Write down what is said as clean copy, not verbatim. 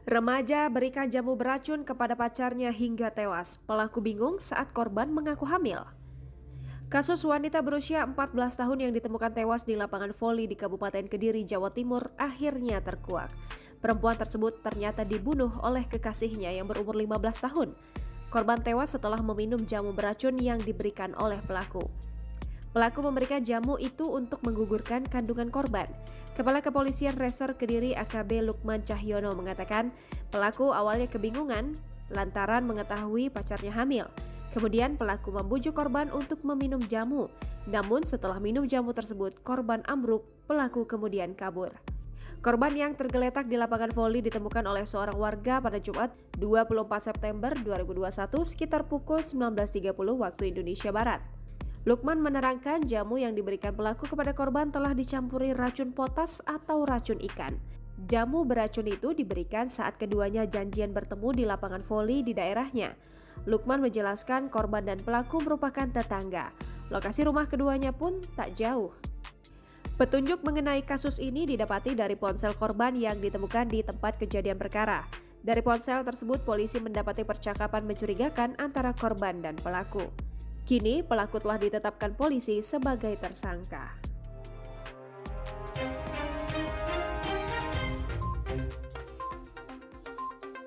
Remaja berikan jamu beracun kepada pacarnya hingga tewas. Pelaku bingung saat korban mengaku hamil. Kasus wanita berusia 14 tahun yang ditemukan tewas di lapangan voli di Kabupaten Kediri, Jawa Timur akhirnya terkuak. Perempuan tersebut ternyata dibunuh oleh kekasihnya yang berumur 15 tahun. Korban tewas setelah meminum jamu beracun yang diberikan oleh pelaku. Pelaku memberikan jamu itu untuk menggugurkan kandungan korban. Kepala Kepolisian Resor Kediri AKB Lukman Cahyono mengatakan pelaku awalnya kebingungan lantaran mengetahui pacarnya hamil. Kemudian pelaku membujuk korban untuk meminum jamu. Namun setelah minum jamu tersebut, korban ambruk, pelaku kemudian kabur. Korban yang tergeletak di lapangan voli ditemukan oleh seorang warga pada Jumat 24 September 2021 sekitar pukul 19.30 waktu Indonesia Barat. Lukman menerangkan jamu yang diberikan pelaku kepada korban telah dicampuri racun potas atau racun ikan. Jamu beracun itu diberikan saat keduanya janjian bertemu di lapangan voli di daerahnya. Lukman menjelaskan korban dan pelaku merupakan tetangga. Lokasi rumah keduanya pun tak jauh. Petunjuk mengenai kasus ini didapati dari ponsel korban yang ditemukan di tempat kejadian perkara. Dari ponsel tersebut, polisi mendapati percakapan mencurigakan antara korban dan pelaku. Kini, pelaku telah ditetapkan polisi sebagai tersangka.